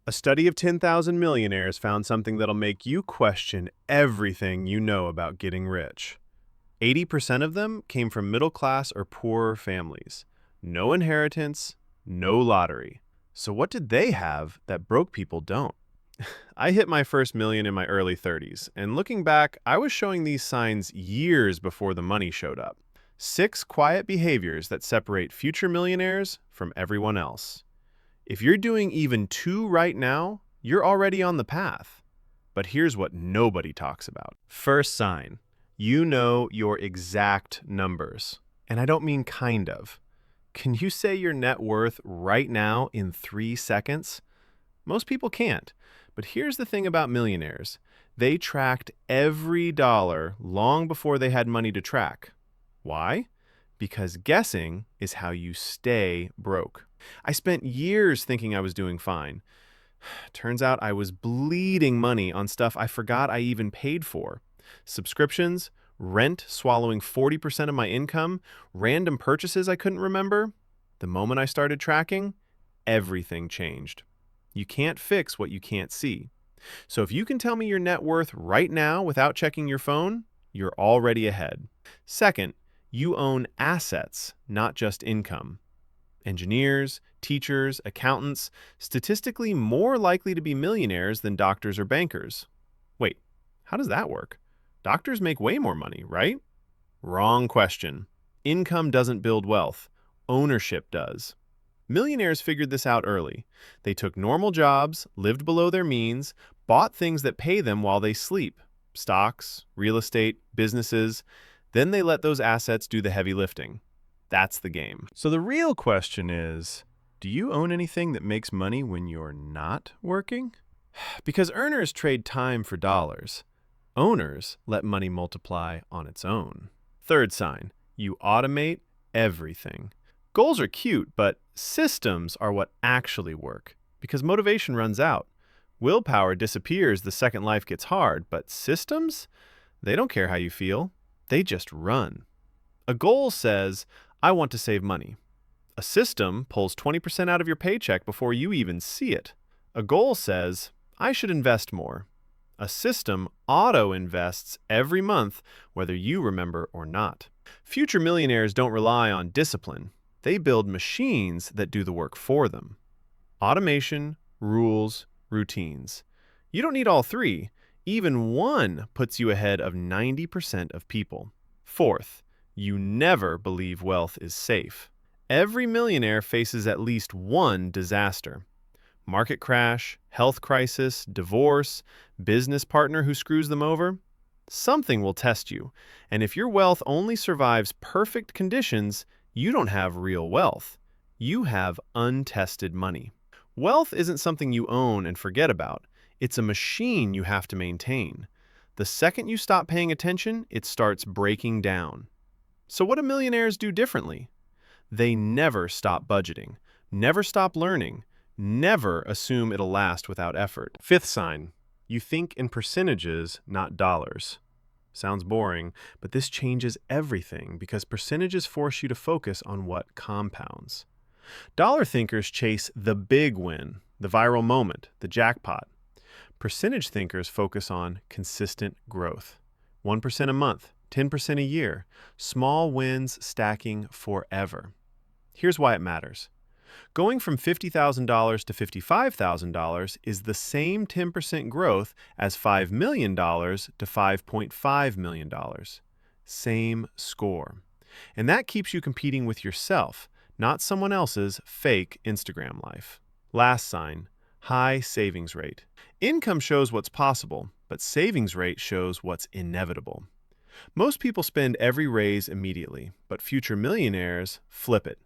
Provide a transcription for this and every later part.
A study of 10,000 millionaires found something that'll make you question everything you know about getting rich. 80% of them came from middle class or poorer families. No inheritance, no lottery. So what did they have that broke people don't? I hit my first million in my early 30s, and looking back, I was showing these signs years before the money showed up. 6 quiet behaviors that separate future millionaires from everyone else. If you're doing even 2 right now, you're already on the path. But here's what nobody talks about. First sign, you know your exact numbers. And I don't mean kind of. Can you say your net worth right now in 3 seconds? Most people can't. But here's the thing about millionaires. They tracked every dollar long before they had money to track. Why? Because guessing is how you stay broke. I spent years thinking I was doing fine. Turns out I was bleeding money on stuff I forgot I even paid for. Subscriptions, rent swallowing 40% of my income, random purchases I couldn't remember. The moment I started tracking, everything changed. You can't fix what you can't see. So if you can tell me your net worth right now without checking your phone, you're already ahead. Second, you own assets, not just income. Engineers, teachers, accountants, statistically more likely to be millionaires than doctors or bankers. Wait, how does that work? Doctors make way more money, right? Wrong question. Income doesn't build wealth. Ownership does. Millionaires figured this out early. They took normal jobs, lived below their means, bought things that pay them while they sleep. Stocks, real estate, businesses. Then they let those assets do the heavy lifting. That's the game. So the real question is, do you own anything that makes money when you're not working? Because earners trade time for dollars. Owners let money multiply on its own. Third sign, you automate everything. Goals are cute, but systems are what actually work, because motivation runs out. Willpower disappears the second life gets hard, but systems? They don't care how you feel. They just run. A goal says, I want to save money. A system pulls 20% out of your paycheck before you even see it. A goal says, I should invest more. A system auto-invests every month, whether you remember or not. Future millionaires don't rely on discipline. They build machines that do the work for them. Automation, rules, routines. You don't need all 3. Even 1 puts you ahead of 90% of people. Fourth, you never believe wealth is safe. Every millionaire faces at least one disaster. Market crash, health crisis, divorce, business partner who screws them over. Something will test you, and if your wealth only survives perfect conditions, you don't have real wealth. You have untested money. Wealth isn't something you own and forget about. It's a machine you have to maintain. The second you stop paying attention, it starts breaking down. So what do millionaires do differently? They never stop budgeting, never stop learning, never assume it'll last without effort. Fifth sign, you think in percentages, not dollars. Sounds boring, but this changes everything because percentages force you to focus on what compounds. Dollar thinkers chase the big win, the viral moment, the jackpot. Percentage thinkers focus on consistent growth. 1% a month, 10% a year, small wins stacking forever. Here's why it matters. Going from $50,000 to $55,000 is the same 10% growth as $5 million to $5.5 million. Same score. And that keeps you competing with yourself, not someone else's fake Instagram life. Last sign, high savings rate. Income shows what's possible, but savings rate shows what's inevitable. Most people spend every raise immediately, but future millionaires flip it.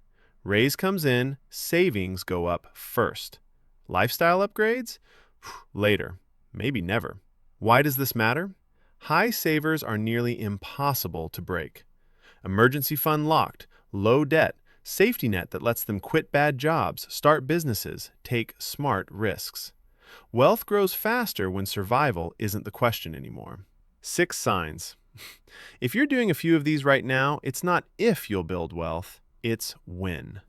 Raise comes in, savings go up first. Lifestyle upgrades? Later, maybe never. Why does this matter? High savers are nearly impossible to break. Emergency fund locked, low debt, safety net that lets them quit bad jobs, start businesses, take smart risks. Wealth grows faster when survival isn't the question anymore. 6 signs. If you're doing a few of these right now, it's not if you'll build wealth, it's when.